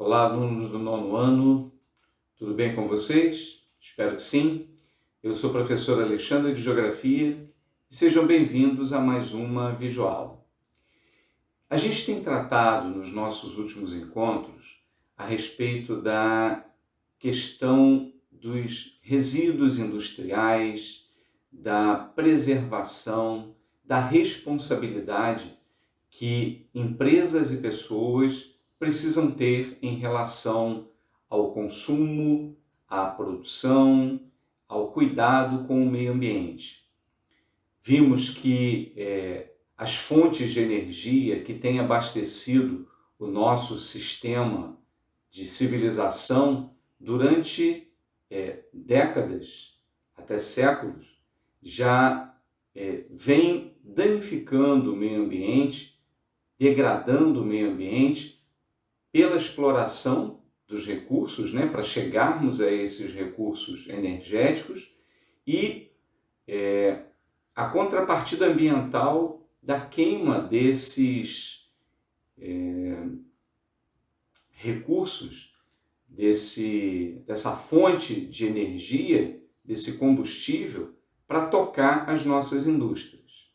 Olá, alunos do nono ano, tudo bem com vocês? Espero que sim. Eu sou o professor Alexandre de Geografia e sejam bem-vindos a mais uma videoaula. A gente tem tratado nos nossos últimos encontros a respeito da questão dos resíduos industriais, da preservação, da responsabilidade que empresas e pessoas precisam ter em relação ao consumo, à produção, ao cuidado com o meio ambiente. Vimos que as fontes de energia que têm abastecido o nosso sistema de civilização durante décadas, até séculos, já vem danificando o meio ambiente, degradando o meio ambiente, pela exploração dos recursos, para chegarmos a esses recursos energéticos e a contrapartida ambiental da queima desses recursos, dessa fonte de energia, desse combustível, para tocar as nossas indústrias.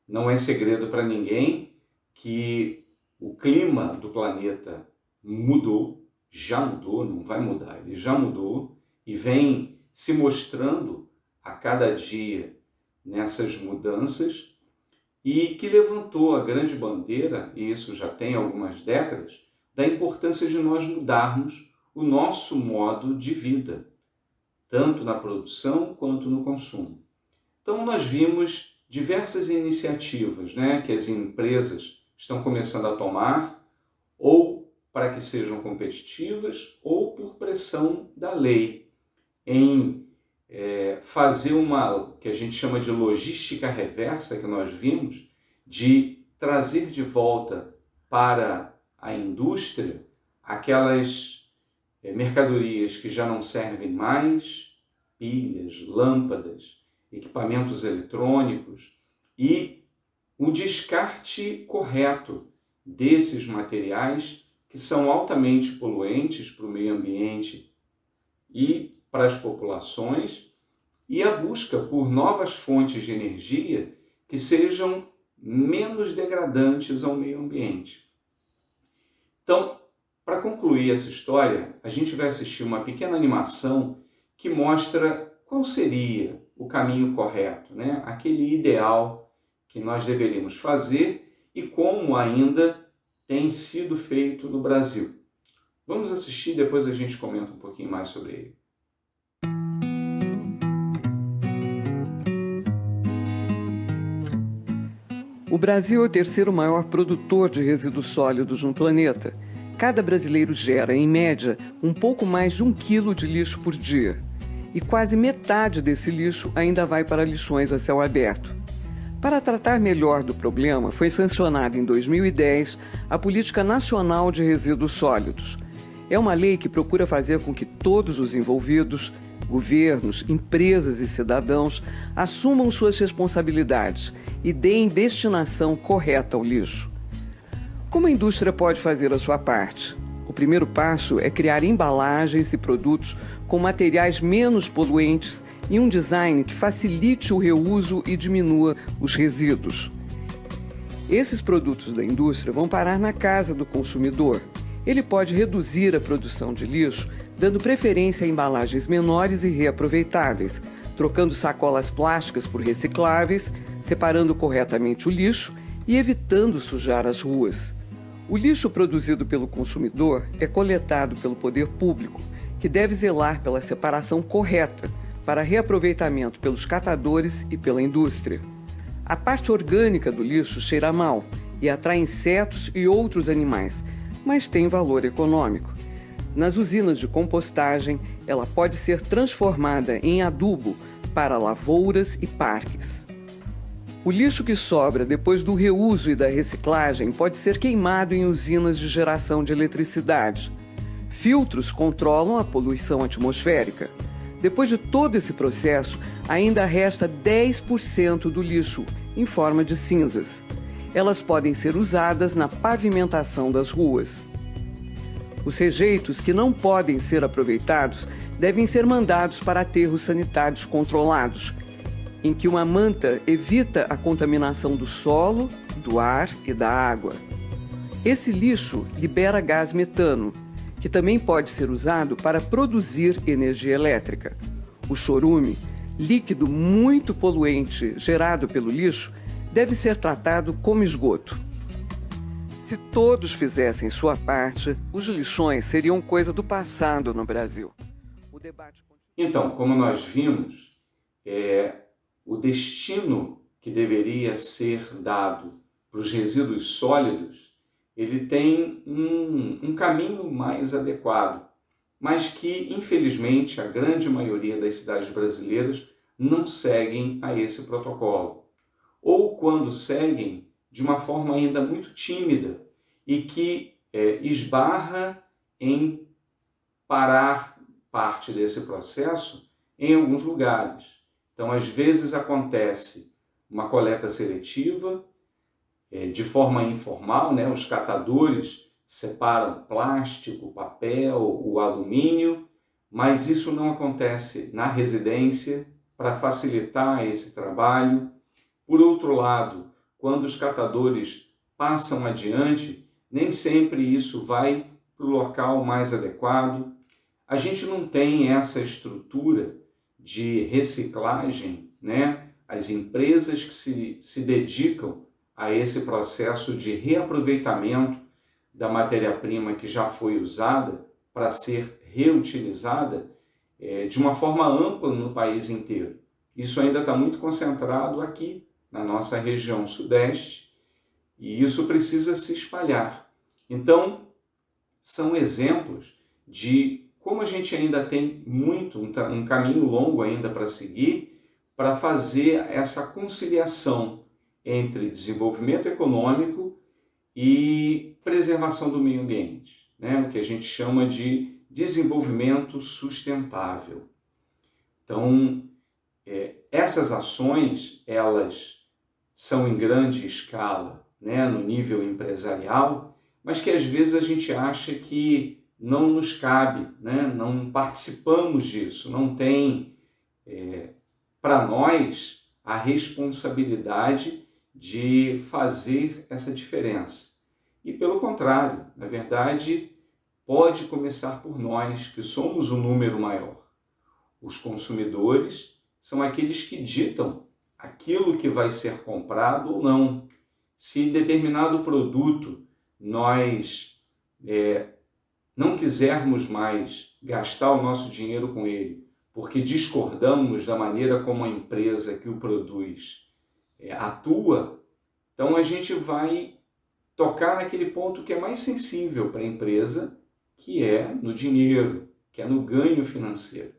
Não é segredo para ninguém que o clima do planeta mudou, já mudou, não vai mudar, ele já mudou e vem se mostrando a cada dia nessas mudanças e que levantou a grande bandeira, e isso já tem algumas décadas, da importância de nós mudarmos o nosso modo de vida, tanto na produção quanto no consumo. Então nós vimos diversas iniciativas, que as empresas estão começando a tomar, ou para que sejam competitivas, ou por pressão da lei, em fazer uma, que a gente chama de logística reversa, que nós vimos, de trazer de volta para a indústria aquelas mercadorias que já não servem mais, pilhas, lâmpadas, equipamentos eletrônicos, e o descarte correto desses materiais que são altamente poluentes para o meio ambiente e para as populações, e a busca por novas fontes de energia que sejam menos degradantes ao meio ambiente. Então, para concluir essa história, a gente vai assistir uma pequena animação que mostra qual seria o caminho correto, aquele ideal que nós deveríamos fazer e como ainda tem sido feito no Brasil. Vamos assistir, depois a gente comenta um pouquinho mais sobre ele. O Brasil é o terceiro maior produtor de resíduos sólidos no planeta. Cada brasileiro gera, em média, um pouco mais de 1 quilo de lixo por dia. E quase metade desse lixo ainda vai para lixões a céu aberto. Para tratar melhor do problema, foi sancionada em 2010 a Política Nacional de Resíduos Sólidos. É uma lei que procura fazer com que todos os envolvidos, governos, empresas e cidadãos, assumam suas responsabilidades e deem destinação correta ao lixo. Como a indústria pode fazer a sua parte? O primeiro passo é criar embalagens e produtos com materiais menos poluentes e um design que facilite o reuso e diminua os resíduos. Esses produtos da indústria vão parar na casa do consumidor. Ele pode reduzir a produção de lixo, dando preferência a embalagens menores e reaproveitáveis, trocando sacolas plásticas por recicláveis, separando corretamente o lixo e evitando sujar as ruas. O lixo produzido pelo consumidor é coletado pelo poder público, que deve zelar pela separação correta, para reaproveitamento pelos catadores e pela indústria. A parte orgânica do lixo cheira mal e atrai insetos e outros animais, mas tem valor econômico. Nas usinas de compostagem, ela pode ser transformada em adubo para lavouras e parques. O lixo que sobra depois do reuso e da reciclagem pode ser queimado em usinas de geração de eletricidade. Filtros controlam a poluição atmosférica. Depois de todo esse processo, ainda resta 10% do lixo em forma de cinzas. Elas podem ser usadas na pavimentação das ruas. Os rejeitos que não podem ser aproveitados devem ser mandados para aterros sanitários controlados, em que uma manta evita a contaminação do solo, do ar e da água. Esse lixo libera gás metano, que também pode ser usado para produzir energia elétrica. O chorume, líquido muito poluente gerado pelo lixo, deve ser tratado como esgoto. Se todos fizessem sua parte, os lixões seriam coisa do passado no Brasil. Então, como nós vimos, o destino que deveria ser dado para os resíduos sólidos, ele tem um caminho mais adequado, mas que, infelizmente, a grande maioria das cidades brasileiras não seguem a esse protocolo. Ou quando seguem, de uma forma ainda muito tímida e que esbarra em parar parte desse processo em alguns lugares. Então, às vezes acontece uma coleta seletiva, de forma informal, né? Os catadores separam plástico, papel, o alumínio, mas isso não acontece na residência para facilitar esse trabalho. Por outro lado, quando os catadores passam adiante, nem sempre isso vai para o local mais adequado. A gente não tem essa estrutura de reciclagem, né? As empresas que se dedicam a esse processo de reaproveitamento da matéria-prima que já foi usada para ser reutilizada de uma forma ampla no país inteiro. Isso ainda está muito concentrado aqui na nossa região sudeste e isso precisa se espalhar. Então, são exemplos de como a gente ainda tem um caminho longo ainda para seguir para fazer essa conciliação entre desenvolvimento econômico e preservação do meio ambiente, né? O que a gente chama de desenvolvimento sustentável. Então, essas ações, elas são em grande escala, né, no nível empresarial, mas que às vezes a gente acha que não nos cabe, né? Não participamos disso, não tem para nós a responsabilidade de fazer essa diferença. E pelo contrário, na verdade, pode começar por nós, que somos o número maior. Os consumidores são aqueles que ditam aquilo que vai ser comprado ou não. Se determinado produto nós não quisermos mais gastar o nosso dinheiro com ele, porque discordamos da maneira como a empresa que o produz atua, então a gente vai tocar naquele ponto que é mais sensível para a empresa, que é no dinheiro, que é no ganho financeiro.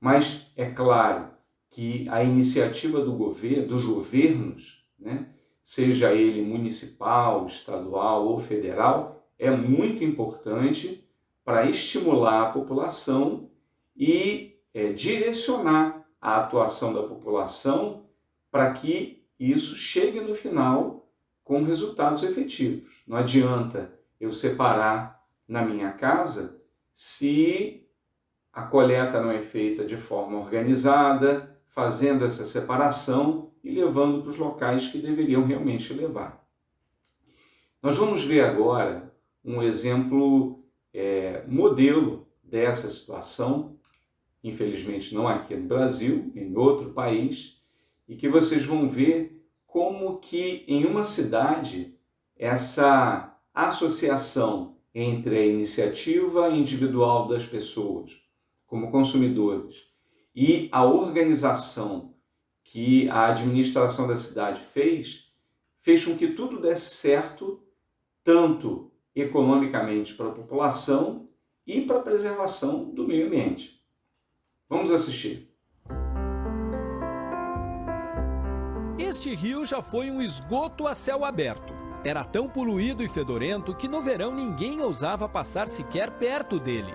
Mas é claro que a iniciativa dos governos, né, seja ele municipal, estadual ou federal, é muito importante para estimular a população e direcionar a atuação da população para que isso chegue no final com resultados efetivos. Não adianta eu separar na minha casa se a coleta não é feita de forma organizada, fazendo essa separação e levando para os locais que deveriam realmente levar. Nós vamos ver agora um exemplo modelo dessa situação, infelizmente não aqui no Brasil, em outro país, e que vocês vão ver como que em uma cidade essa associação entre a iniciativa individual das pessoas, como consumidores, e a organização que a administração da cidade fez com que tudo desse certo, tanto economicamente para a população e para a preservação do meio ambiente. Vamos assistir. Este rio já foi um esgoto a céu aberto. Era tão poluído e fedorento que no verão ninguém ousava passar sequer perto dele.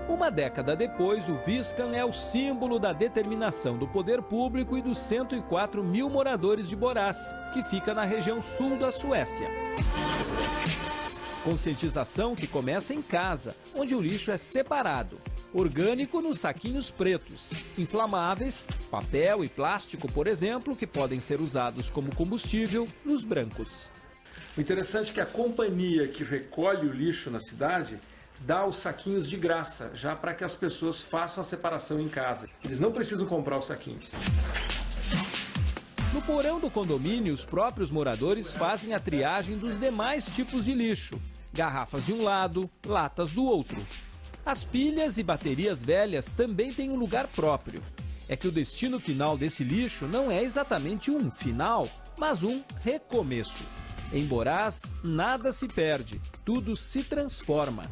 Uma década depois, o Viskan é o símbolo da determinação do poder público e dos 104 mil moradores de Borås, que fica na região sul da Suécia. Conscientização que começa em casa, onde o lixo é separado. Orgânico nos saquinhos pretos, inflamáveis, papel e plástico, por exemplo, que podem ser usados como combustível nos brancos. O interessante é que a companhia que recolhe o lixo na cidade dá os saquinhos de graça, já para que as pessoas façam a separação em casa. Eles não precisam comprar os saquinhos. No porão do condomínio, os próprios moradores fazem a triagem dos demais tipos de lixo. Garrafas de um lado, latas do outro. As pilhas e baterias velhas também têm um lugar próprio. É que o destino final desse lixo não é exatamente um final, mas um recomeço. Em Borás, nada se perde, tudo se transforma.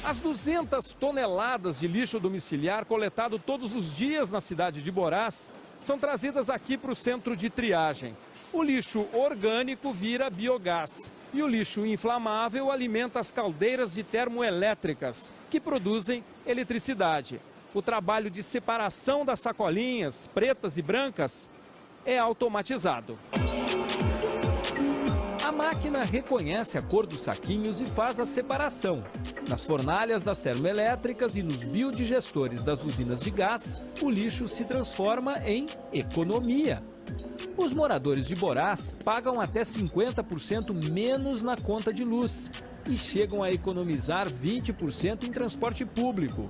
As 200 toneladas de lixo domiciliar coletado todos os dias na cidade de Borás são trazidas aqui para o centro de triagem. O lixo orgânico vira biogás e o lixo inflamável alimenta as caldeiras de termoelétricas, que produzem eletricidade. O trabalho de separação das sacolinhas pretas e brancas é automatizado. A máquina reconhece a cor dos saquinhos e faz a separação. Nas fornalhas das termoelétricas e nos biodigestores das usinas de gás, o lixo se transforma em economia. Os moradores de Borás pagam até 50% menos na conta de luz e chegam a economizar 20% em transporte público.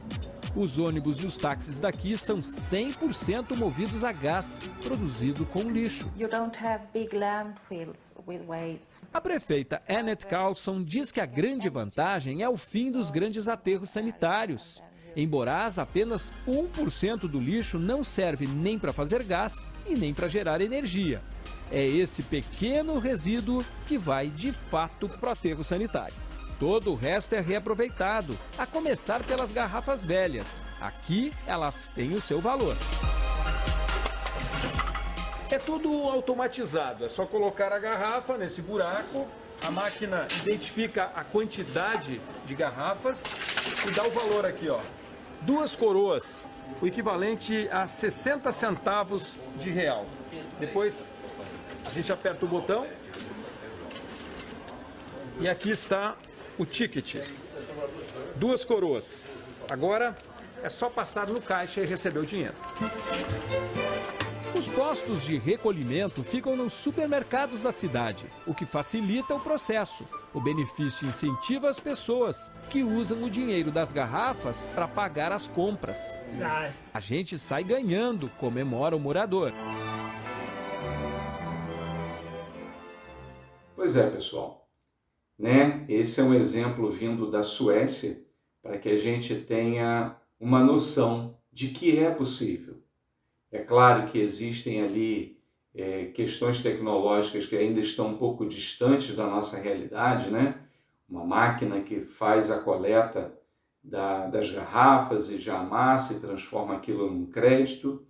Os ônibus e os táxis daqui são 100% movidos a gás, produzido com lixo. A prefeita Annette Carlson diz que a grande vantagem é o fim dos grandes aterros sanitários. Em Borás, apenas 1% do lixo não serve nem para fazer gás e nem para gerar energia. É esse pequeno resíduo que vai, de fato, para o aterro sanitário. Todo o resto é reaproveitado, a começar pelas garrafas velhas. Aqui, elas têm o seu valor. É tudo automatizado, é só colocar a garrafa nesse buraco, a máquina identifica a quantidade de garrafas e dá o valor aqui, ó. 2 coroas, o equivalente a 60 centavos de real. Depois a gente aperta o botão e aqui está o ticket. 2 coroas. Agora é só passar no caixa e receber o dinheiro. Os postos de recolhimento ficam nos supermercados da cidade, o que facilita o processo. O benefício incentiva as pessoas que usam o dinheiro das garrafas para pagar as compras. A gente sai ganhando, comemora o morador. Pois é, pessoal. Esse é um exemplo vindo da Suécia para que a gente tenha uma noção de que é possível. É claro que existem ali questões tecnológicas que ainda estão um pouco distantes da nossa realidade, né? Uma máquina que faz a coleta das garrafas e já amassa e transforma aquilo num crédito,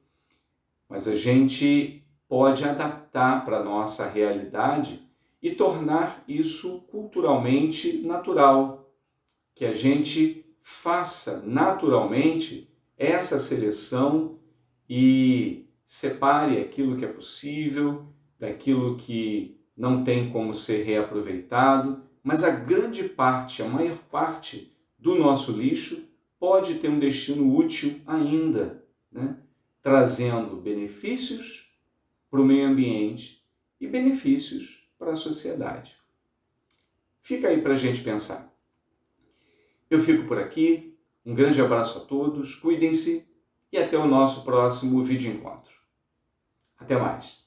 mas a gente pode adaptar para a nossa realidade e tornar isso culturalmente natural, que a gente faça naturalmente essa seleção e separe aquilo que é possível daquilo que não tem como ser reaproveitado, mas a grande parte, a maior parte do nosso lixo pode ter um destino útil ainda, né? Trazendo benefícios para o meio ambiente e benefícios para a sociedade. Fica aí para a gente pensar. Eu fico por aqui, um grande abraço a todos, cuidem-se e até o nosso próximo vídeo encontro. Até mais!